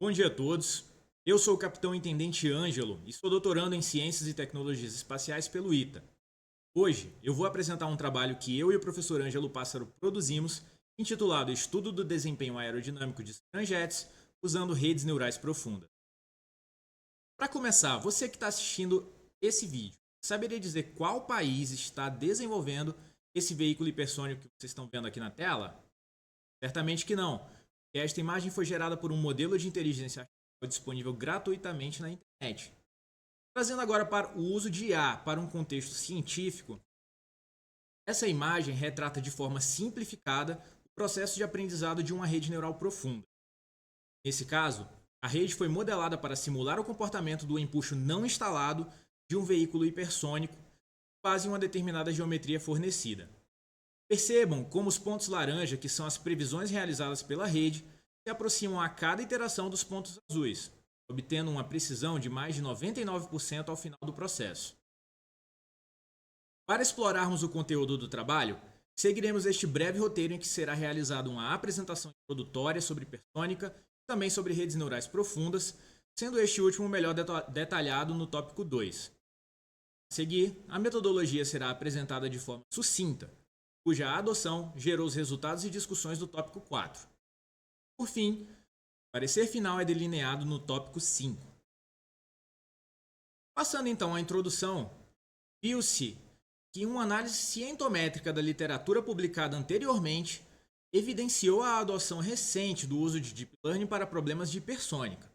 Bom dia a todos. Eu sou o capitão intendente Ângelo e sou doutorando em Ciências e Tecnologias Espaciais pelo ITA. Hoje eu vou apresentar um trabalho que eu e o professor Ângelo Pássaro produzimos, intitulado Estudo do Desempenho Aerodinâmico de scramjets usando redes neurais profundas. Para começar, você que está assistindo esse vídeo, saberia dizer qual país está desenvolvendo esse veículo hipersônico que vocês estão vendo aqui na tela? Certamente que não. Esta imagem foi gerada por um modelo de inteligência artificial disponível gratuitamente na internet. Trazendo agora para o uso de IA para um contexto científico, essa imagem retrata de forma simplificada o processo de aprendizado de uma rede neural profunda. Nesse caso, a rede foi modelada para simular o comportamento do empuxo não instalado de um veículo hipersônico com base em uma determinada geometria fornecida. Percebam como os pontos laranja, que são as previsões realizadas pela rede, se aproximam a cada iteração dos pontos azuis, obtendo uma precisão de mais de 99% ao final do processo. Para explorarmos o conteúdo do trabalho, seguiremos este breve roteiro em que será realizada uma apresentação introdutória sobre hipersônica e também sobre redes neurais profundas, sendo este último melhor detalhado no tópico 2. A seguir, a metodologia será apresentada de forma sucinta, cuja adoção gerou os resultados e discussões do tópico 4. Por fim, o parecer final é delineado no tópico 5. Passando então à introdução, viu-se que uma análise cientométrica da literatura publicada anteriormente evidenciou a adoção recente do uso de Deep Learning para problemas de hipersônica.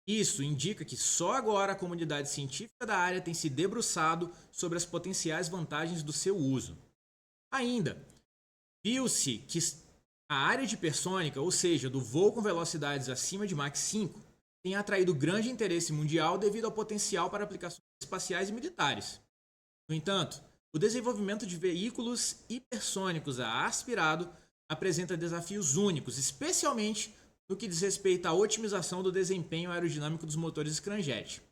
Isso indica que só agora a comunidade científica da área tem se debruçado sobre as potenciais vantagens do seu uso. Ainda, viu-se que a área de hipersônica, ou seja, do voo com velocidades acima de Mach 5, tem atraído grande interesse mundial devido ao potencial para aplicações espaciais e militares. No entanto, o desenvolvimento de veículos hipersônicos a aspirado apresenta desafios únicos, especialmente no que diz respeito à otimização do desempenho aerodinâmico dos motores scramjet.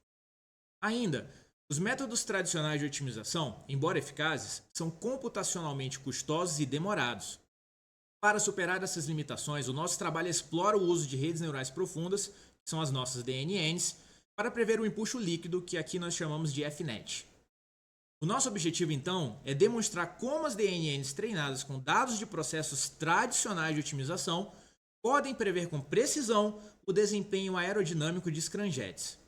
Ainda, os métodos tradicionais de otimização, embora eficazes, são computacionalmente custosos e demorados. Para superar essas limitações, o nosso trabalho explora o uso de redes neurais profundas, que são as nossas DNNs, para prever o empuxo líquido, que aqui nós chamamos de FNET. O nosso objetivo, então, é demonstrar como as DNNs treinadas com dados de processos tradicionais de otimização podem prever com precisão o desempenho aerodinâmico de scramjets.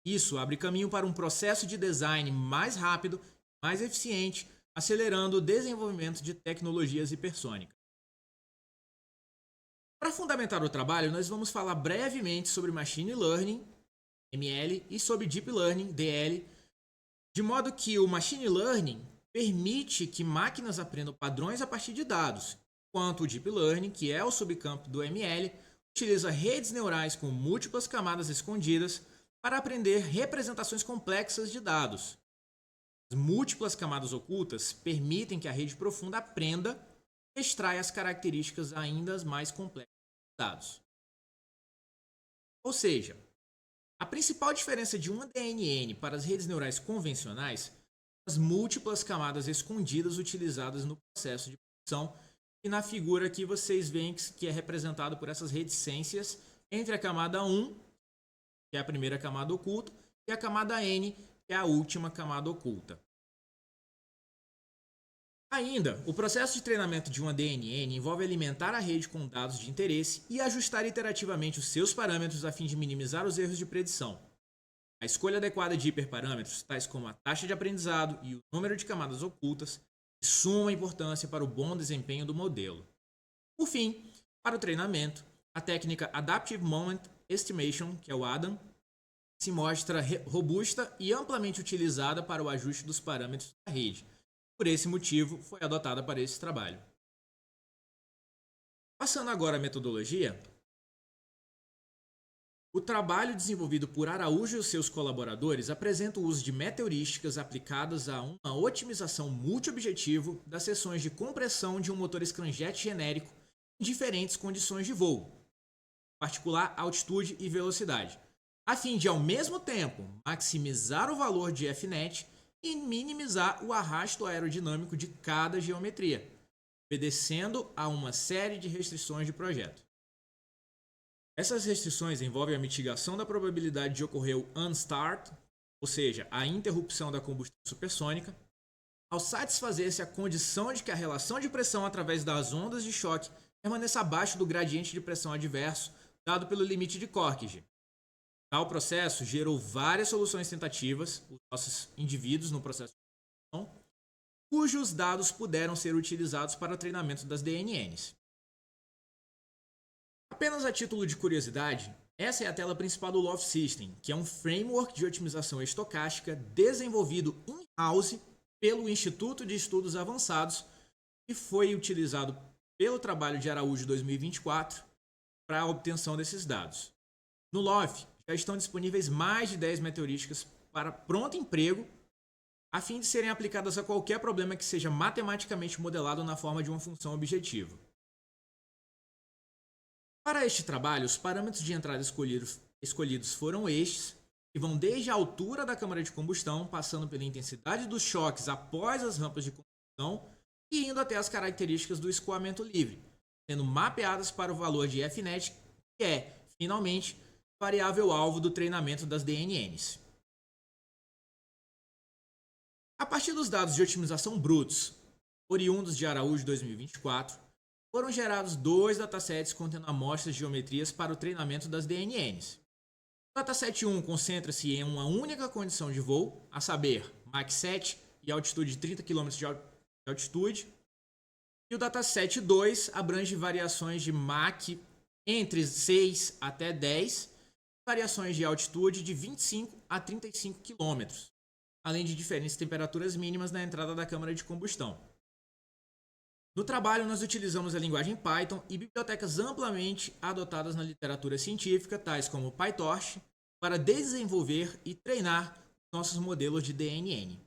Isso abre caminho para um processo de design mais rápido, mais eficiente, acelerando o desenvolvimento de tecnologias hipersônicas. Para fundamentar o trabalho, nós vamos falar brevemente sobre Machine Learning, ML, e sobre Deep Learning, DL, de modo que o Machine Learning permite que máquinas aprendam padrões a partir de dados, enquanto o Deep Learning, que é o subcampo do ML, utiliza redes neurais com múltiplas camadas escondidas para aprender representações complexas de dados. As múltiplas camadas ocultas permitem que a rede profunda aprenda e extraia as características ainda mais complexas dos dados. Ou seja, a principal diferença de uma DNN para as redes neurais convencionais são as múltiplas camadas escondidas utilizadas no processo de produção, e na figura aqui vocês veem que é representado por essas reticências entre a camada 1, que é a primeira camada oculta, e a camada N, que é a última camada oculta. Ainda, o processo de treinamento de uma DNN envolve alimentar a rede com dados de interesse e ajustar iterativamente os seus parâmetros a fim de minimizar os erros de predição. A escolha adequada de hiperparâmetros, tais como a taxa de aprendizado e o número de camadas ocultas, é de suma importância para o bom desempenho do modelo. Por fim, para o treinamento, a técnica Adaptive Moment Estimation, que é o ADAM, se mostra robusta e amplamente utilizada para o ajuste dos parâmetros da rede. Por esse motivo, foi adotada para esse trabalho. Passando agora à metodologia, o trabalho desenvolvido por Araújo e os seus colaboradores apresenta o uso de metaheurísticas aplicadas a uma otimização multiobjetivo das seções de compressão de um motor scramjet genérico em diferentes condições de voo, particular altitude e velocidade, a fim de, ao mesmo tempo, maximizar o valor de FNET e minimizar o arrasto aerodinâmico de cada geometria, obedecendo a uma série de restrições de projeto. Essas restrições envolvem a mitigação da probabilidade de ocorrer o unstart, ou seja, a interrupção da combustão supersônica, ao satisfazer-se a condição de que a relação de pressão através das ondas de choque permaneça abaixo do gradiente de pressão adverso dado pelo limite de Corkig. Tal processo gerou várias soluções tentativas, os nossos indivíduos no processo de produção, cujos dados puderam ser utilizados para o treinamento das DNNs. Apenas a título de curiosidade, essa é a tela principal do Loft System, que é um framework de otimização estocástica desenvolvido in-house pelo Instituto de Estudos Avançados e foi utilizado pelo trabalho de Araújo 2024 para a obtenção desses dados. No LOF já estão disponíveis mais de 10 meteorísticas para pronto emprego, a fim de serem aplicadas a qualquer problema que seja matematicamente modelado na forma de uma função objetiva. Para este trabalho, os parâmetros de entrada escolhidos foram estes, que vão desde a altura da câmara de combustão, passando pela intensidade dos choques após as rampas de combustão e indo até as características do escoamento livre, sendo mapeadas para o valor de Fnet, que é, finalmente, variável-alvo do treinamento das DNNs. A partir dos dados de otimização brutos, oriundos de Araújo 2024, foram gerados 2 datasets contendo amostras de geometrias para o treinamento das DNNs. O dataset 1 concentra-se em uma única condição de voo, a saber, Mach 7 e altitude de 30 km de altitude. E o dataset 2 abrange variações de Mach entre 6 até 10, variações de altitude de 25 a 35 km, além de diferentes temperaturas mínimas na entrada da câmara de combustão. No trabalho, nós utilizamos a linguagem Python e bibliotecas amplamente adotadas na literatura científica, tais como PyTorch, para desenvolver e treinar nossos modelos de DNN.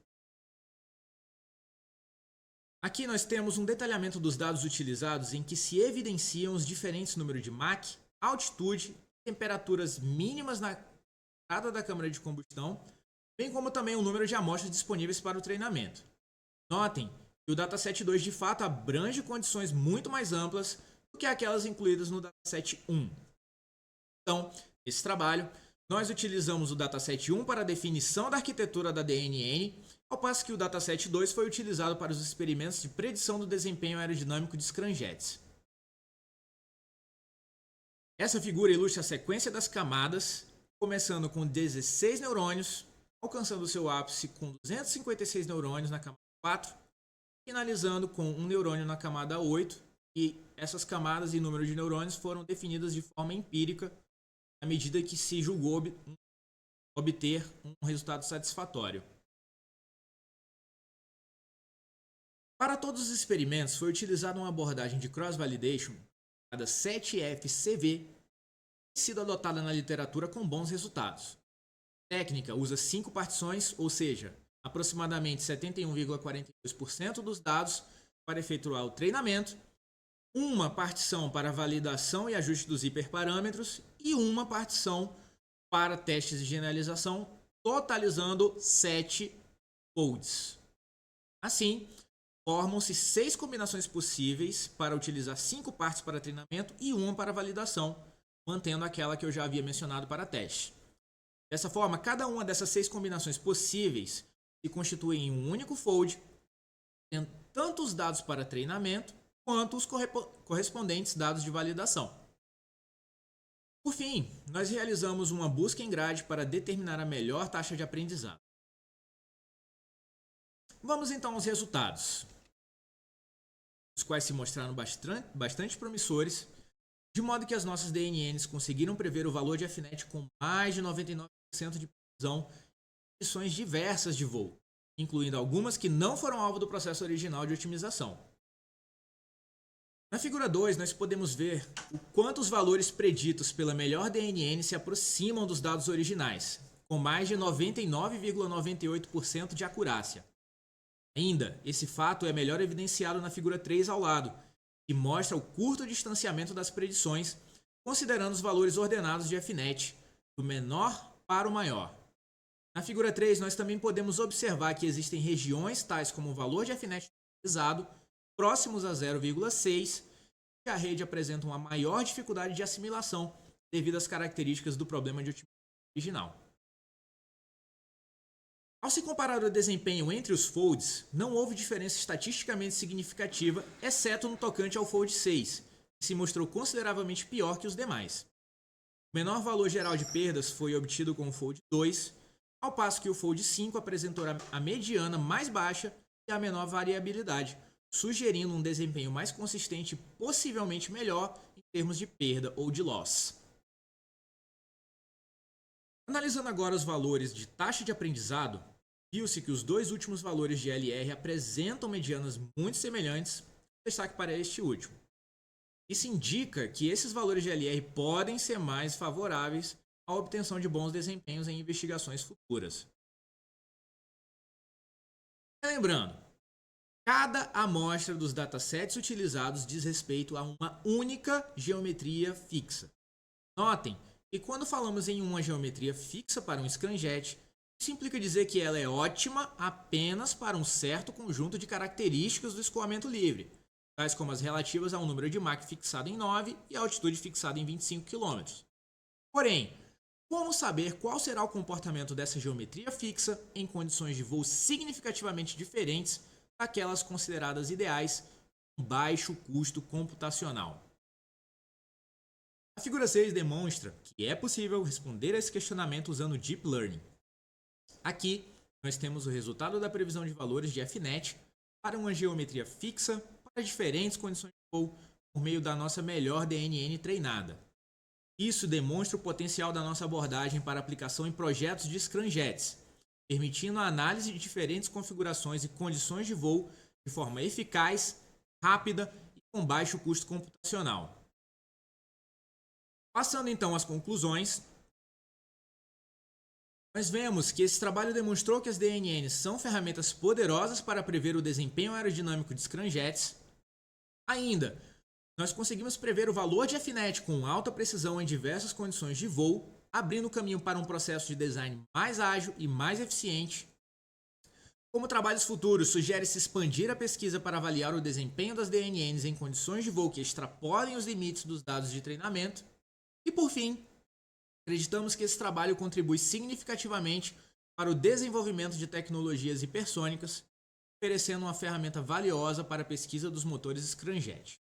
Aqui nós temos um detalhamento dos dados utilizados em que se evidenciam os diferentes números de Mach, altitude, temperaturas mínimas na entrada da câmara de combustão, bem como também o número de amostras disponíveis para o treinamento. Notem que o dataset 2 de fato abrange condições muito mais amplas do que aquelas incluídas no dataset 1. Então, nesse trabalho, nós utilizamos o dataset 1 para a definição da arquitetura da DNN, ao passo que o dataset 2 foi utilizado para os experimentos de predição do desempenho aerodinâmico de scramjets. Essa figura ilustra a sequência das camadas, começando com 16 neurônios, alcançando seu ápice com 256 neurônios na camada 4, finalizando com um neurônio na camada 8, e essas camadas e número de neurônios foram definidas de forma empírica à medida que se julgou obter um resultado satisfatório. Para todos os experimentos, foi utilizada uma abordagem de cross-validation, chamada 7FCV, que tem sido adotada na literatura com bons resultados. A técnica usa 5 partições, ou seja, aproximadamente 71,42% dos dados para efetuar o treinamento, uma partição para validação e ajuste dos hiperparâmetros e uma partição para testes de generalização, totalizando 7 folds. Assim, formam-se 6 combinações possíveis para utilizar 5 partes para treinamento e uma para validação, mantendo aquela que eu já havia mencionado para teste. Dessa forma, cada uma dessas 6 combinações possíveis se constitui em um único fold, tendo tanto os dados para treinamento quanto os correspondentes dados de validação. Por fim, nós realizamos uma busca em grade para determinar a melhor taxa de aprendizado. Vamos então aos resultados, os quais se mostraram bastante promissores, de modo que as nossas DNNs conseguiram prever o valor de Fnet com mais de 99% de precisão em condições diversas de voo, incluindo algumas que não foram alvo do processo original de otimização. Na figura 2, nós podemos ver o quanto os valores preditos pela melhor DNN se aproximam dos dados originais, com mais de 99,98% de acurácia. Ainda, esse fato é melhor evidenciado na figura 3 ao lado, que mostra o curto distanciamento das predições, considerando os valores ordenados de Fnet, do menor para o maior. Na figura 3, nós também podemos observar que existem regiões tais como o valor de Fnet utilizado, próximos a 0,6, e a rede apresenta uma maior dificuldade de assimilação devido às características do problema de otimização original. Ao se comparar o desempenho entre os folds, não houve diferença estatisticamente significativa, exceto no tocante ao Fold 6, que se mostrou consideravelmente pior que os demais. O menor valor geral de perdas foi obtido com o Fold 2, ao passo que o Fold 5 apresentou a mediana mais baixa e a menor variabilidade, sugerindo um desempenho mais consistente e possivelmente melhor em termos de perda ou de loss. Analisando agora os valores de taxa de aprendizado, viu-se que os dois últimos valores de LR apresentam medianas muito semelhantes, destaque para este último. Isso indica que esses valores de LR podem ser mais favoráveis à obtenção de bons desempenhos em investigações futuras. Lembrando, cada amostra dos datasets utilizados diz respeito a uma única geometria fixa. Notem que quando falamos em uma geometria fixa para um scramjet, isso implica dizer que ela é ótima apenas para um certo conjunto de características do escoamento livre, tais como as relativas ao número de Mach fixado em 9 e a altitude fixada em 25 km. Porém, como saber qual será o comportamento dessa geometria fixa em condições de voo significativamente diferentes daquelas consideradas ideais com baixo custo computacional? A figura 6 demonstra que é possível responder a esse questionamento usando Deep Learning. Aqui, nós temos o resultado da previsão de valores de FNet para uma geometria fixa para diferentes condições de voo por meio da nossa melhor DNN treinada. Isso demonstra o potencial da nossa abordagem para aplicação em projetos de scramjets, permitindo a análise de diferentes configurações e condições de voo de forma eficaz, rápida e com baixo custo computacional. Passando então às conclusões, nós vemos que esse trabalho demonstrou que as DNNs são ferramentas poderosas para prever o desempenho aerodinâmico de scramjets. Ainda, nós conseguimos prever o valor de FNet com alta precisão em diversas condições de voo, abrindo caminho para um processo de design mais ágil e mais eficiente. Como trabalhos futuros, sugere-se expandir a pesquisa para avaliar o desempenho das DNNs em condições de voo que extrapolem os limites dos dados de treinamento. E por fim, acreditamos que esse trabalho contribui significativamente para o desenvolvimento de tecnologias hipersônicas, oferecendo uma ferramenta valiosa para a pesquisa dos motores scramjet.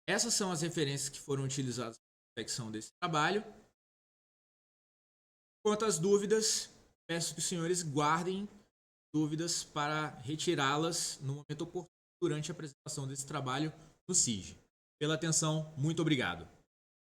Essas são as referências que foram utilizadas na confecção desse trabalho. Quanto às dúvidas, peço que os senhores guardem dúvidas para retirá-las no momento oportuno durante a apresentação desse trabalho no CIG. Pela atenção, muito obrigado.